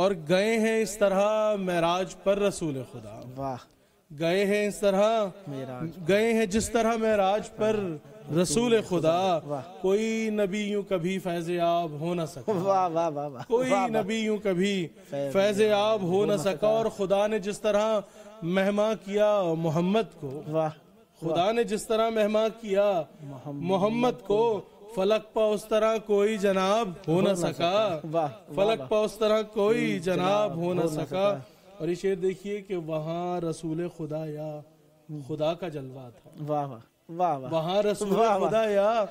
اور گئے ہیں اس طرح معراج پر رسول خدا. واہ. گئے ہیں اس طرح گئے ہیں جس طرح معراج پر رسول خدا. کوئی نبی یوں کبھی فیض یاب ہو نہ سکا. واہ واہ واہ. کوئی نبی یوں کبھی فیض یاب ہو نہ سکا. اور خدا نے جس طرح مہما کیا محمد کو, خدا نے جس طرح مہما کیا محمد کو, فلک پا اس طرح کوئی جناب ہو نہ سکا. فلک پا اس طرح کوئی جناب ہو نہ سکا. اور یہ شعر دیکھیے کہ وہاں رسول خدا یا خدا کا جلوہ تھا. واہ واہ. وہاں رسول خدا یا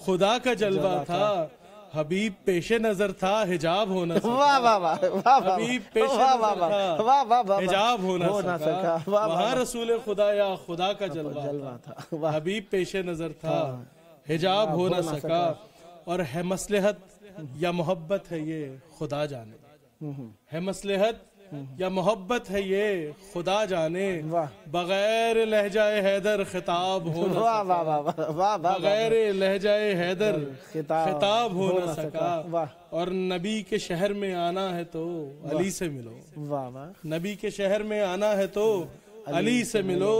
خدا کا جلوہ تھا. حبیب پیش نظر تھا حجاب ہونا سکا. حبیب پیش نظر تھا حجاب ہونا سکا. وہاں رسول خدا یا خدا کا جلوہ تھا. حبیب پیش نظر تھا حجاب ہو نہ سکا. اور ہے مصلحت یا محبت ہے یہ خدا جانے. ہے مصلحت یا محبت ہے یہ خدا جانے. بغیر لہجہ حیدر خطاب ہو نہ سکا. بغیر لہجہ حیدر خطاب ہو نہ سکا. اور نبی کے شہر میں آنا ہے تو علی سے ملو. نبی کے شہر میں آنا ہے تو علی سے ملو.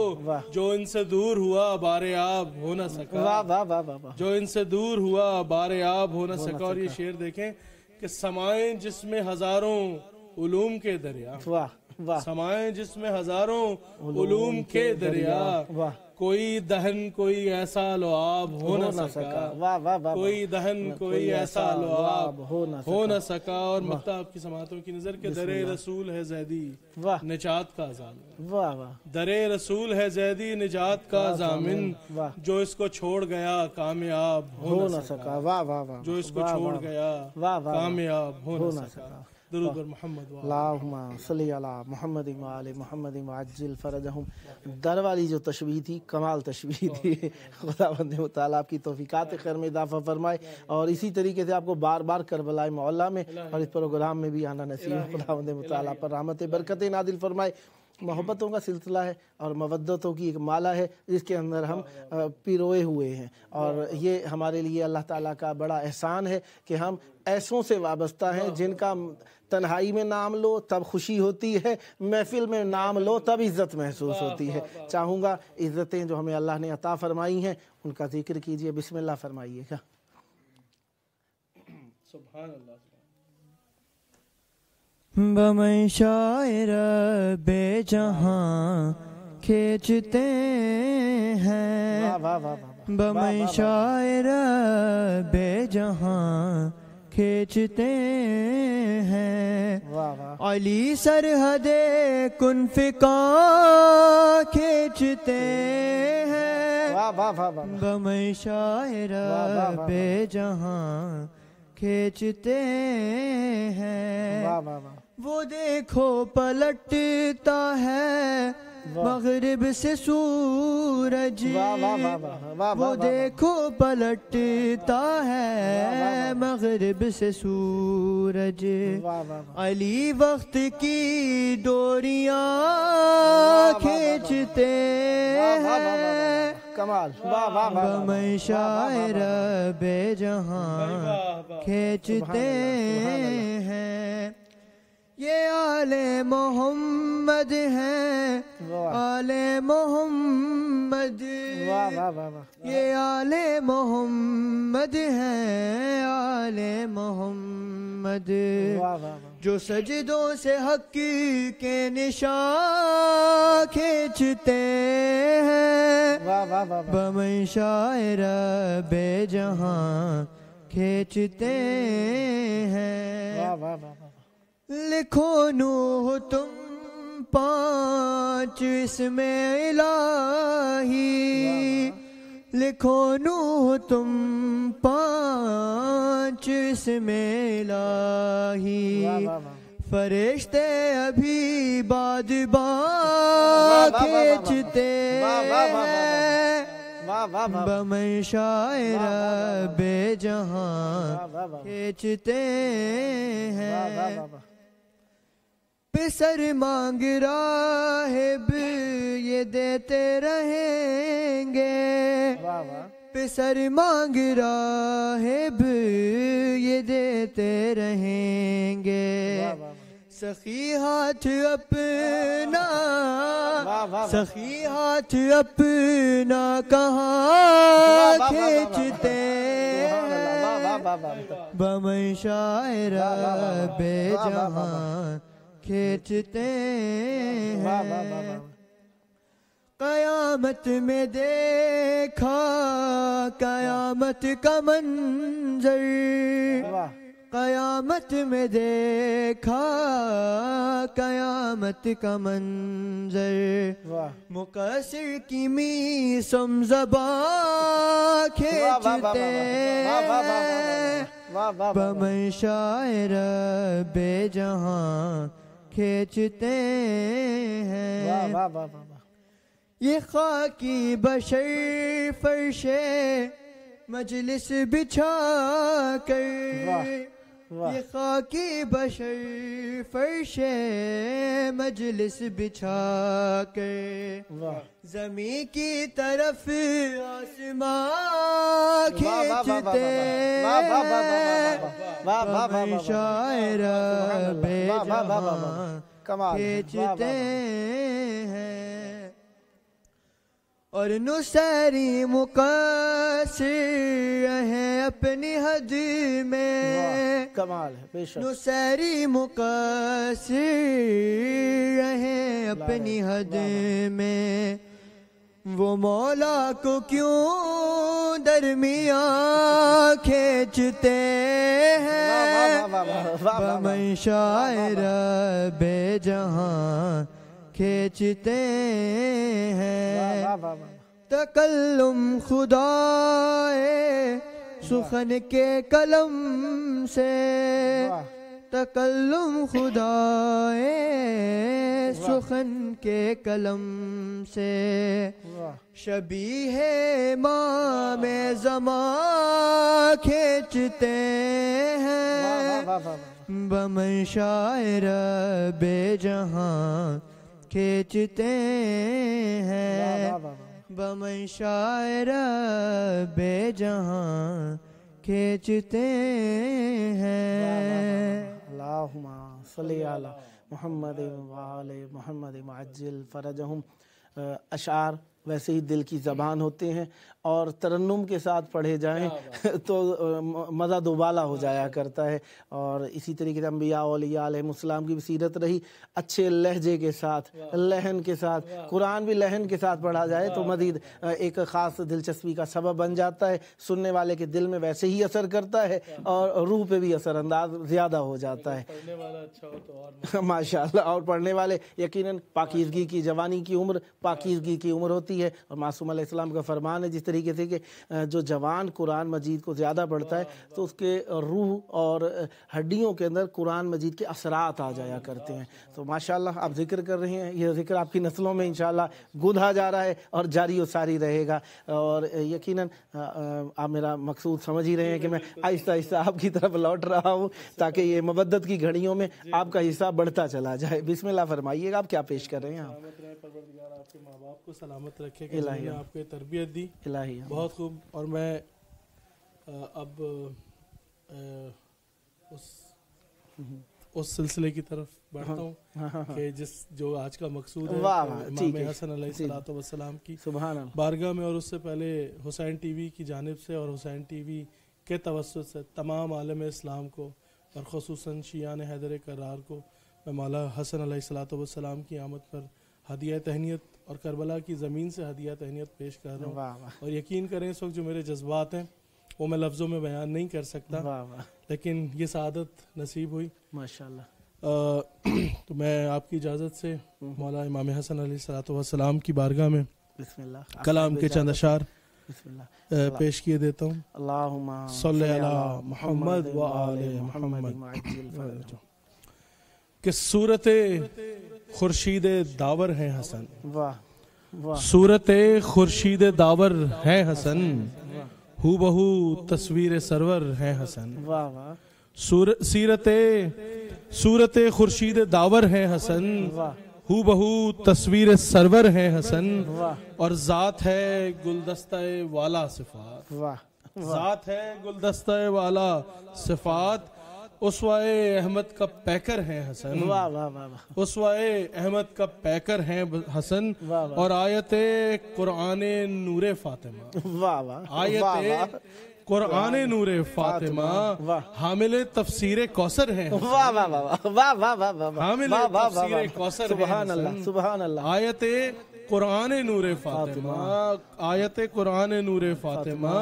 جو ان سے دور ہوا بار آب ہو نہ سکا. جو ان سے دور ہوا بار آب ہو نہ سکا. اور یہ شعر دیکھیں کہ سمائیں جس میں ہزاروں علوم کے دریا. سمائیں جس میں ہزاروں علوم کے دریا. کوئی دہن کوئی ایسا لعاب ہو نہ سکا. کوئی دہن کوئی ایسا لعاب ہو نہ سکا. اور مکتب کی سماعتوں کی نظر کے در رسول ہے زیدی نجات کا ضامن. در رسول ہے زیدی نجات کا ضامن. جو اس کو چھوڑ گیا کامیاب ہو نہ سکا. جو اس کو چھوڑ گیا کامیاب ہو نہ سکا. درود بر محمد. اللہم صلی علی محمد و آل محمد وعجل فرجہم. در والی جو تشبیہ تھی کمال تشبیہ تھی. خداوند متعالی آپ کی توفیقات خیر میں اضافہ فرمائے. اور اسی طریقے سے آپ کو بار بار کربلا معلیٰ میں اور اس پروگرام میں بھی آنا نصیب. خداوند متعالی پر رحمت برکت نازل فرمائے. محبتوں کا سلسلہ ہے اور مودتوں کی ایک مالا ہے جس کے اندر ہم پیروئے ہوئے ہیں. اور یہ ہمارے لیے اللہ تعالیٰ کا بڑا احسان ہے کہ ہم ایسوں سے وابستہ ہیں جن کا تنہائی میں نام لو تب خوشی ہوتی ہے, محفل میں نام لو تب عزت محسوس ہوتی ہے. چاہوں گا عزتیں جو ہمیں اللہ نے عطا فرمائی ہیں ان کا ذکر کیجئے. بسم اللہ فرمائیے گا. سبحان اللہ. بمن شاعر بے جہاں کھینچتے ہیں. بمن شاعر بے جہاں کھینچتے ہیں. علی سرحد کن فقا کھینچتے ہیں. بمن شاعر بے جہاں کھینچتے ہیں. وہ دیکھو پلٹتا ہے مغرب سے سورج. وہ دیکھو پلٹتا ہے مغرب سے سورج. علی وقت کی ڈوریاں کھینچتے ہیں. بمن شاعر بے جہاں کھینچتے ہیں. یہ آل محمد ہیں آل محمد. یہ آل محمد ہیں آل محمد. جو سجدوں سے حق کے نشان کھینچتے ہیں. بمن شاعر بے جہاں کھینچتے ہیں. لکھو نوح تم 5 اسم الہی. لکھو نوح تم 5 اسم الہی. فرشتے ابھی بعد کھینچتے ہیں. بمن شاعر بے جہاں کھینچتے ہیں. پسر مانگ راہب یہ دیتے رہیں گے. پسر مانگ راہب یہ دیتے رہیں گے. سخی ہاتھ اپنا سخی ہاتھ اپنا کہاں کھینچتے بمنشاء رب جہاں کھینچتے ہیں قیامت میں دیکھا قیامت کا منظر قیامت میں دیکھا قیامت کا منظر مقصر کی میسم زباں کھینچتے بمنشاء رب جہاں کھینچتے ہیں یہ خاکی بشر فرش مجلس بچھا کر یہ خاکی بشر فرش مجلس بچھا کر زمین کی طرف آسمان کھینچتے بمنشاء رب جہاں کھینچتے ہیں اور نصیری مقصر ہیں اپنی حد میں کمال ہے بے شک نصیری مقصر ہیں اپنی حد میں وہ مولا کو کیوں درمیان کھینچتے ہیں بمنشاء رب جہاں کھینچتے ہیں تکلم خدائے سخن کے قلم سے تکلم خدائے سخن کے قلم سے شبیہ امام زمان کھینچتے ہیں بمنشاء رب جہاں کھینچتے ہیں بمنشاء رب جہاں کھینچتے ہیں اللہم صلی علی محمد وآل محمد معجل فرجہم اشعار ویسے ہی دل کی زبان ہوتے ہیں اور ترنم کے ساتھ پڑھے جائیں تو مزہ دوبالا ہو جایا کرتا ہے اور اسی طریقے سے انبیاء اولیاء علیہ السلام کی بھی سیرت رہی اچھے لہجے کے ساتھ لہن کے ساتھ قرآن بھی لہن کے ساتھ پڑھا جائے تو مزید ایک خاص دلچسپی کا سبب بن جاتا ہے سننے والے کے دل میں ویسے ہی اثر کرتا ہے اور روح پہ بھی اثر انداز زیادہ ہو جاتا ہے ماشاءاللہ اور پڑھنے والے یقیناً پاکیزگی کی جوانی کی عمر پاکیزگی کی عمر ہوتی ہے اور معصوم علیہ السلام کا فرمان ہے جس طریقے سے کہ جو جوان قرآن مجید کو زیادہ پڑھتا ہے تو اس کے روح اور ہڈیوں کے اندر قرآن مجید کے اثرات آ جایا کرتے ہیں تو ماشاءاللہ آپ ذکر کر رہے ہیں یہ ذکر آپ کی نسلوں میں انشاءاللہ گدھا جا رہا ہے اور جاری و ساری رہے گا اور یقیناً آپ میرا مقصود سمجھ ہی رہے ہیں کہ میں آہستہ آہستہ آپ کی طرف لوٹ رہا ہوں تاکہ یہ مبدت کی گھڑیوں میں آپ کا حصہ بڑھتا چلا جائے بسم اللہ فرمائیے گا آپ کیا پیش کر رہے ہیں آپ کے ماں باپ کو سلامت رکھے کہ انہوں نے آپ کو تربیت دی بہت خوب اور میں اب اس سلسلے کی طرف بڑھتا ہوں کہ جو آج کا مقصود ہے امام حسن علیہ السلام کی بارگاہ میں اور اس سے پہلے حسین ٹی وی کی جانب سے اور حسین ٹی وی کے توسط سے تمام عالم اسلام کو اور خصوصاً شیعان حیدر کرار کو میں مولا حسن علیہ السلام کی آمد پر ہدیہ تہنیت اور کربلا کی زمین سے ہدیہ تہنیت پیش کر رہا ہوں اور یقین کریں اس وقت جو میرے جذبات ہیں وہ میں لفظوں میں بیان نہیں کر سکتا لیکن یہ سعادت نصیب ہوئی ماشاءاللہ تو میں آپ کی اجازت سے مولا امام حسن علیہ السلام کی بارگاہ میں بسم اللہ کلام کے چند اشعار بسم اللہ پیش کیے دیتا ہوں اللہم صلی علی محمد و آل محمد کہ صورت خورشید داور ہے حسن صورت خورشید داور ہے حسن ہو بہو تصویر سرور ہے حسن صورت خورشید داور ہے حسن ہو بہو تصویر سرور ہے حسن اور ذات ہے گلدستہ والا صفات ذات ہے گلدستہ والا صفات اسوائے احمد کا پیکر ہیں حسن، واہ واہ واہ، اسوائے احمد کا پیکر ہیں حسن، اور آیت قرآن نور فاطمہ، واہ واہ، آیت قرآن نور فاطمہ حامل تفسیر کوثر ہیں، واہ واہ واہ واہ واہ واہ واہ، حامل تفسیر کوثر ہیں، سبحان اللہ سبحان اللہ، آیت قرآن نور فاطمہ، آیت قرآن نور فاطمہ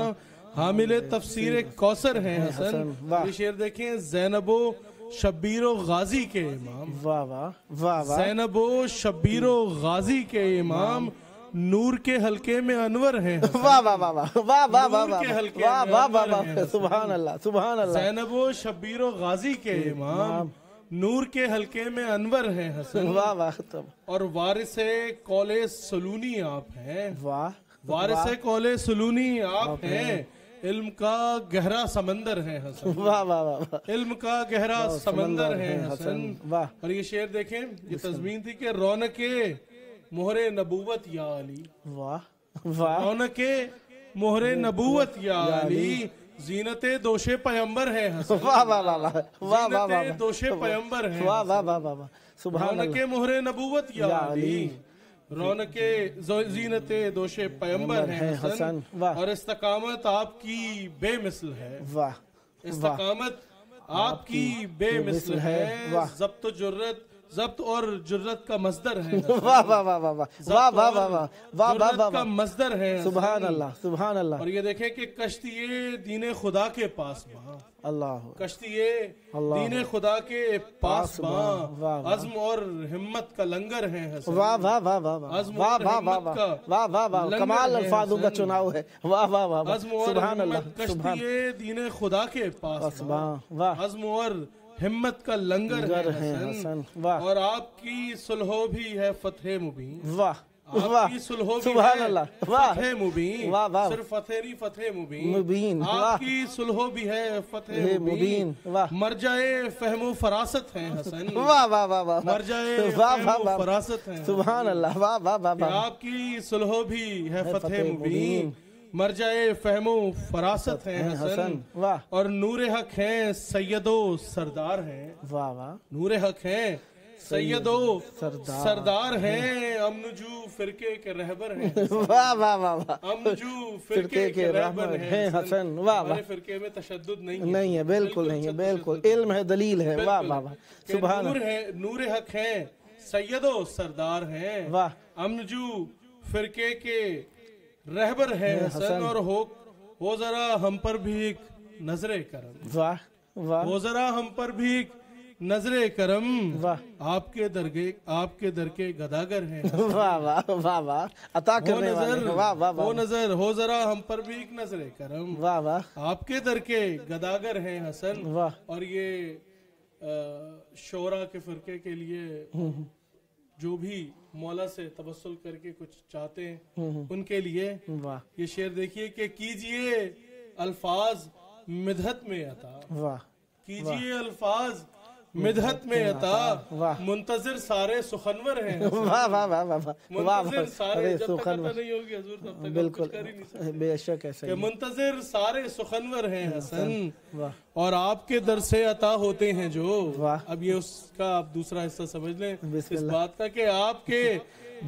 حامل تفسیر کوثر ہیں حسن۔ یہ شعر دیکھیں، زینب و شبیر و غازی کے امام، واہ واہ واہ واہ، زینب و شبیر و غازی کے امام نور کے حلقے میں انور ہیں، واہ واہ واہ واہ واہ واہ واہ نور کے حلقے واہ میں واہ واہ انور ہیں، سبحان اللہ سبحان اللہ، زینب و شبیر و غازی کے امام نور کے حلقے میں انور ہیں حسن، واہ واہ، اور وارث قول سلونی آپ ہیں، واہ، وارث قول سلونی آپ ہیں، علم کا گہرا سمندر ہے حسن، واہ واہ واہ، علم کا گہرا سمندر ہے حسن۔ واہ، اور یہ شعر دیکھیں، یہ تضمین تھی کہ رونق مہر نبوت یا علی، واہ واہ، رونق مہر نبوت یا علی، زینت دوش پیمبر ہے حسن، واہ واہ واہ واہ واہ واہ واہ، زینت دوش پیمبر ہے، واہ واہ واہ واہ، سبحان رونق اللہ، مہر نبوت یا علی، رونق زینت دوش پیمبر ہے حسن، اور استقامت آپ کی بے مثل ہے، واہ، استقامت آپ کی بے مثل ہے، ضبط و جرت، ضبط اور جرت کا مصدر ہے، واہ واہ واہ واہ واہ واہ واہ واہ واہ واہ جرت کا مصدر ہے، سبحان اللہ سبحان اللہ، اور یہ دیکھیں کہ کشتی دین خدا کے پاس باں، اللہ، کشتی دین خدا کے پاس باں، عزم اور ہمت کا لنگر ہے حسن، واہ واہ واہ واہ واہ واہ واہ واہ واہ واہ، کمال الفاظوں کا چناؤ ہے، واہ واہ واہ، عزم اور سبحان اللہ، ہمت، کشتی دین خدا کے پاس باں، واہ، عزم اور ہمت کا لنگر ہے حسن، اور آپ کی صلح بھی ہے فتح مبین، واہ آپ کی صلح بھی سبحان ہے اللہ، واہ فتح مبین، واہ واہ، صرف فتح نہیں، فتح مبین، مبین، آپ کی صلح بھی ہے فتح مبین، واہ، مرجع فہم و فراست ہے حسن، واہ واہ واہ واہ، مرجع واہ فہم واہ و واہ، فراست ہے، سبحان اللہ، واہ واہ واہ کہ واہ، آپ کی صلح بھی ہے فتح مبین، مرجع فہم و فراست ہے حسن، واہ، اور نور حق ہیں سید و سردار ہیں، واہ واہ، نور حق ہیں سید و سردار ہیں، امنجو فرقے کے رہبر ہیں، واہ واہ واہ واہ، امنجو فرقے کے رہبر ہیں حسن، واہ واہ، ہمارے فرقے میں تشدد نہیں ہے، بالکل نہیں ہے، بالکل علم ہے، دلیل ہے، واہ واہ واہ، سبحان اللہ، نور حق ہیں سید و سردار ہیں، واہ، امنجو فرقے کے رہبر ہیں حسن، اور ہو ذرا ہم پر بھی ایک نظر کرم، واہ واہ، ہو ذرا ہم پر بھی ایک نظر کرم، واہ، آپ کے در کے گداگر ہیں، واہ واہ واہ واہ، عطا کرنے والے، واہ واہ واہ، وہ نظر، ہو ذرا ہم پر بھی ایک نظر کرم، واہ واہ، آپ کے در کے گداگر ہیں حسن، واہ، اور یہ شعراء کے فرقے کے لیے جو بھی مولا سے توسل کر کے کچھ چاہتے ہیں ان کے لیے واہ، یہ شعر دیکھیے کہ کیجئے الفاظ مدحت میں عطا، واہ، کیجئے الفاظ مدحت میں عطا، منتظر سارے سخنور ہیں، واہ واہ واہ واہ، منتظر سارے، جب تک عطا نہیں ہوگی حضور تب تک بالکل، کچھ کر ہی نہیں سکتے، بے شک ایسا کہ منتظر سارے سخنور ہیں حسن، واہ، اور آپ کے در سے عطا ہوتے ہیں جو، واہ، اب یہ اس کا آپ دوسرا حصہ سمجھ لیں بسم اس اللہ، بات کا کہ آپ کے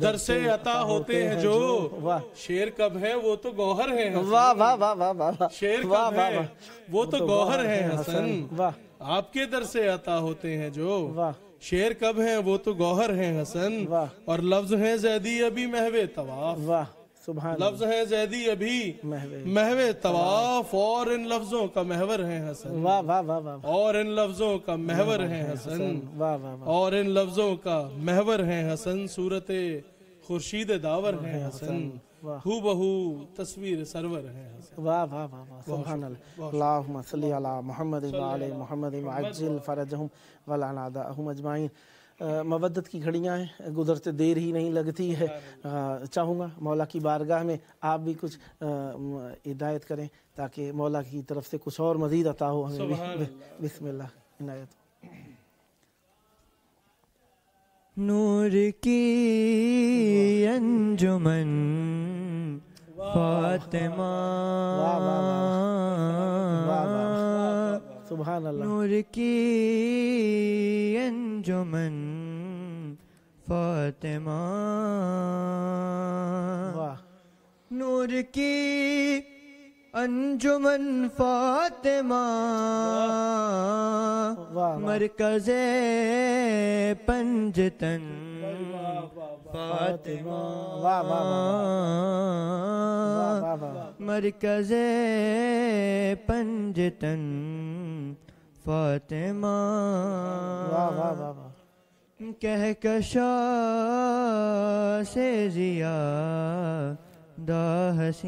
در سے عطا ہوتے ہیں جو، واہ، شیر کب ہے وہ تو گوہر ہے حسن، واہ واہ واہ واہ واہ، شیر کب ہے وہ تو گوہر ہے حسن، واہ، آپ کے در سے عطا ہوتے ہیں جو، واہ، شیر کب ہیں وہ تو گوہر ہیں حسن، واہ، اور لفظ ہیں زیدی ابھی محو طواف، واہ، سبحان لفظ ہیں زیدی ابھی محو طواف، اور ان لفظوں کا محور ہے حسن، واہ واہ واہ واہ، اور ان لفظوں کا محور ہے حسن، واہ واہ واہ، اور ان لفظوں کا محور ہے حسن، صورت خورشید داور ہے حسن، ہو بہو تصویر سرور ہے حسن، واہ واہ واہ واہ، سبحان اللہ، اللہم صلی علی محمد وعلی محمد وعجل فرجہم ولعنادہم اجمعین۔ مودت کی گھڑیاں ہیں، گزرتے دیر ہی نہیں لگتی ہے، چاہوں گا مولا کی بارگاہ میں آپ بھی کچھ ہدایت کریں تاکہ مولا کی طرف سے کچھ اور مزید عطا ہو ہمیں بھی، بسم اللہ، عنایت۔ نور کی انجمن فاطمہ، سبحان اللہ. نور کی انجمن فاطمہ نور کی انجمن فاطمہ مرکز پنجتن فاطمہ مرکز پنجتن فاطمہ کہکشاں سے زیادہ حسین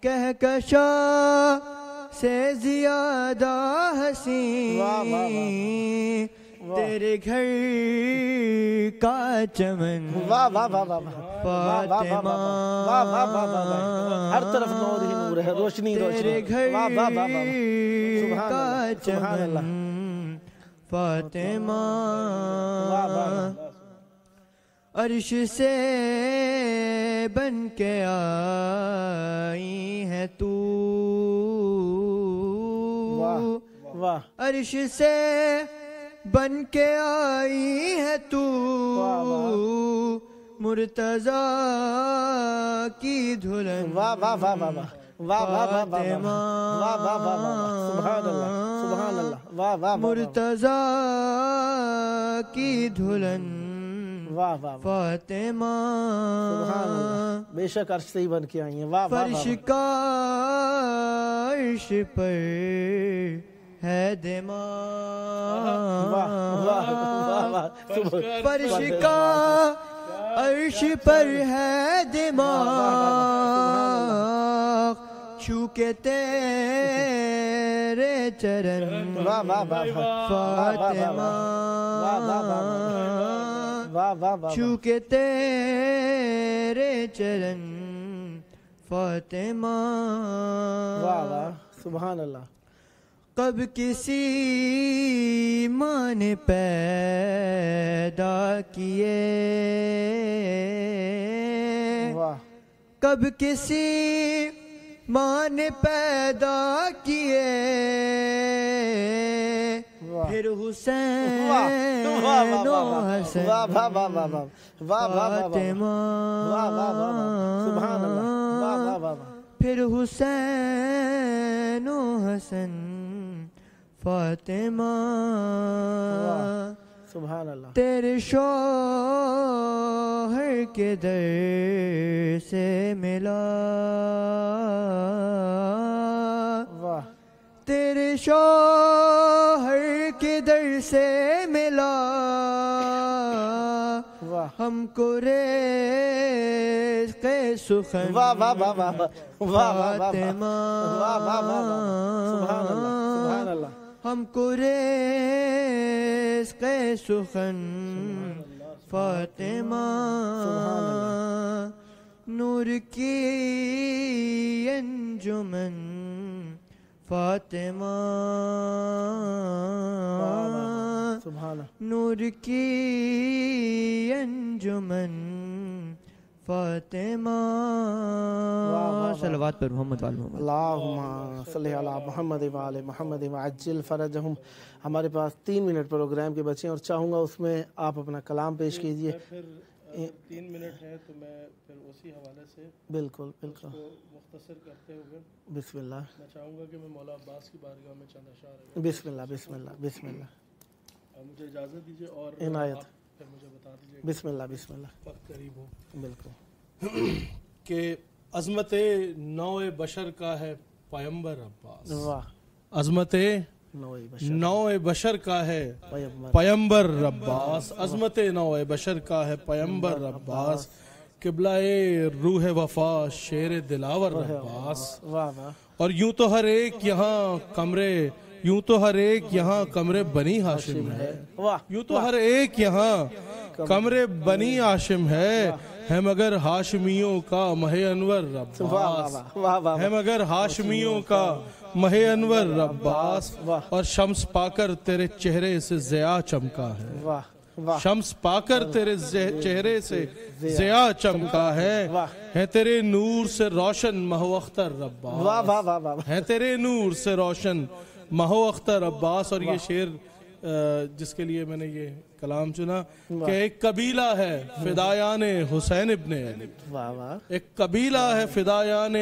کہکشاں سے زیادہ حسین تیرے گھر کا چمن فاطمہ ہر طرف نور ہی نور ہے، روشنی روشنی. تیرے گھر کا چمن فاطمہ عرش سے بن کے آئی ہے تو عرش سے بن کے آئی ہے تو مرتضیٰ کی دھلن فاطمہ مرتضیٰ کی دھلن فاطمہ بے شک عرش سے ہی بن کے آئی ہیں. فرش کا عرش پر ہے دماغ فرش کا عرش پر ہے دماغ چھو کے تیرے چرن فاطمہ چھو کے تیرے چرن فاطمہ سبحان اللہ. کب کسی ماں نے پیدا کیے کب کسی ماں نے پیدا کیے پھر حسین و حسن فاطمہ پھر حسین و حسن فاطمہ سبحان اللہ. تیرے شوہر کے در سے ملا تیرے شوہر کے در سے ملا ہم کو رزق سخن فاطمہ ہم کو رزق سخن فاطمہ نور کی انجمن فاطمہ نور کی انجمن فاطمہ صلوات پر محمد وآل محمد. اللہم صلی علی محمد وآل محمد وعجل فرجہم. ہمارے پاس 3 منٹ پروگرام کے بچے اور چاہوں گا اس میں آپ اپنا کلام پیش کیجئے. 3 منٹ ہے تو میں پھر اسی حوالے سے بالکل بالکل مختصر کرتے ہوئے بسم اللہ میں چاہوں گا کہ میں مولا عباس کی بارگاہ میں چند اشعار بسم اللہ بسم اللہ بسم اللہ مجھے اجازت دیجیے اور عنایت پھر مجھے بتا دیجیے بسم اللہ بسم اللہ وقت قریب ہو بالکل کہ عظمت نوع بشر کا ہے پیمبر عباس عظمت نوع بشر کا ہے پیمبر عباس عظمت نوع بشر کا ہے پیمبر عباس قبلہ روح وفا شیر دلاور عباس اور یوں تو ہر ایک یہاں کمرے بنی ہاشم ہے یوں تو ہر ایک یہاں کمرے بنی ہاشم ہے مگر ہاشمیوں کا مہ انور عباس ہے مگر ہاشمیوں کا مہ انور عباس اور شمس پا کر تیرے چہرے سے ضیاء چمکا ہے شمس پا کر تیرے چہرے سے ضیاء چمکا ہے تیرے نور سے روشن ماہو اختر عباس، ہے تیرے نور سے روشن ماہو اختر عباس۔ اور یہ شعر جس کے لیے میں نے یہ کلام چنا کہ ایک قبیلہ ہے فدایان حسین ابن علی، ایک قبیلہ ہے فدایان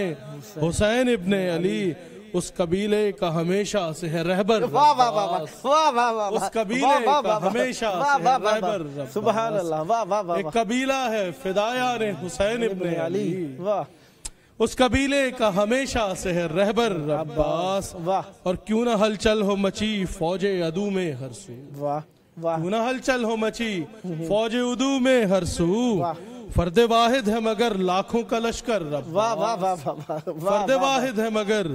حسین ابن علی، اس قبیلے کا ہمیشہ سے ہے رہبر عباس، اس قبیلے کا ہمیشہ سے ہے رہبر عباس، سبحان اللہ، ایک قبیلہ ہے فدایان حسین ابن علی، اس قبیلے کا ہمیشہ سے ہے رہبر عباس۔ اور کیوں نہ ہلچل ہو مچی فوج عدو میں ہر سو، کیوں نہ ہلچل ہو مچی فوج عدو میں ہر سو، فرد واحد ہے مگر لاکھوں کا لشکر عباس، فرد واحد ہے مگر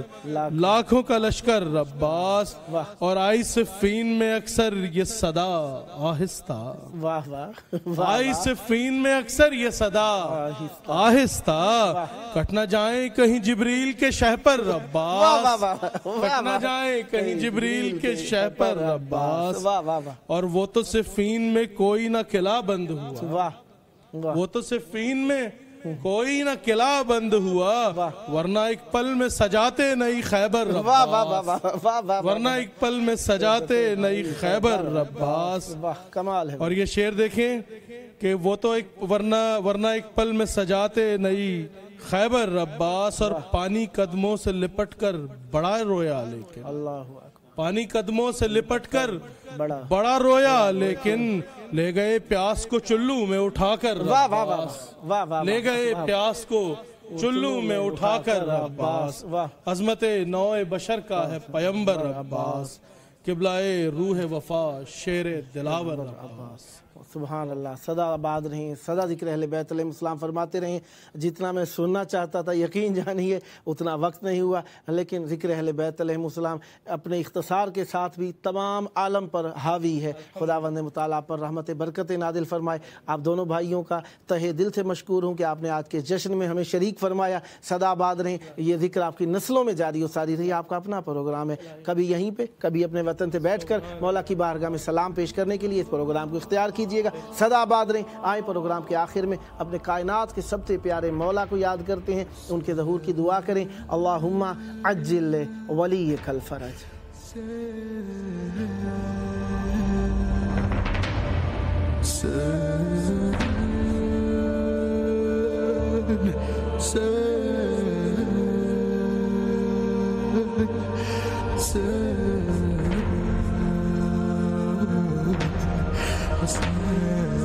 لاکھوں کا لشکر عباس۔ اور آئی صفین میں اکثر یہ صدا آہستہ، آئی صفین میں اکثر یہ صدا آہستہ، کٹ نہ جائیں کہیں جبریل کے شہ پر عباس، کٹ نہ جائیں کہیں جبریل کے شہ پر عباس۔ اور وہ تو صفین میں کوئی نہ قلعہ بند ہوا، وہ تو صفین میں کوئی نہ قلعہ بند ہوا، ورنہ ایک پل میں سجاتے نئی خیبر عباس، ورنہ ایک پل میں سجاتے نئی خیبر عباس۔ کمال ہے۔ اور یہ شعر دیکھیں کہ وہ تو ایک ورنہ ایک پل میں سجاتے نئی خیبر عباس، اور پانی قدموں سے لپٹ کر بڑا رویا، لیکن اللہ پانی قدموں سے لپٹ کر بڑا رویا، لیکن لے گئے پیاس کو چلو میں اٹھا کر عباس، لے گئے پیاس کو چلو میں اٹھا کر عباس۔ عظمت نوع بشر کا ہے پیمبر عباس، قبلہ روح وفا شیر دلاور عباس۔ سبحان اللہ، صدا آباد رہیں، صدا ذکر اہل بیت علیہ السلام فرماتے رہیں۔ جتنا میں سننا چاہتا تھا یقین جانیے اتنا وقت نہیں ہوا، لیکن ذکر اہل بیت علیہ السلام اپنے اختصار کے ساتھ بھی تمام عالم پر حاوی ہے۔ خداوند مطالعہ پر رحمت برکت نازل فرمائے۔ آپ دونوں بھائیوں کا تہہ دل سے مشکور ہوں کہ آپ نے آج کے جشن میں ہمیں شریک فرمایا۔ صدا آباد رہیں، یہ ذکر آپ کی نسلوں میں جاری و ساری رہی۔ آپ کا اپنا پروگرام ہے، کبھی یہیں پہ کبھی اپنے وطن سے بیٹھ کر مولا کی بارگاہ میں سلام پیش کرنے کے لیے اس پروگرام کو اختیار کیجیے گا۔ صدا آباد رہیں۔ آئیں پروگرام کے آخر میں اپنے کائنات کے سب سے پیارے مولا کو یاد کرتے ہیں، ان کے ظہور کی دعا کریں۔ اللہم عجل ولیک الفرج۔ Yes.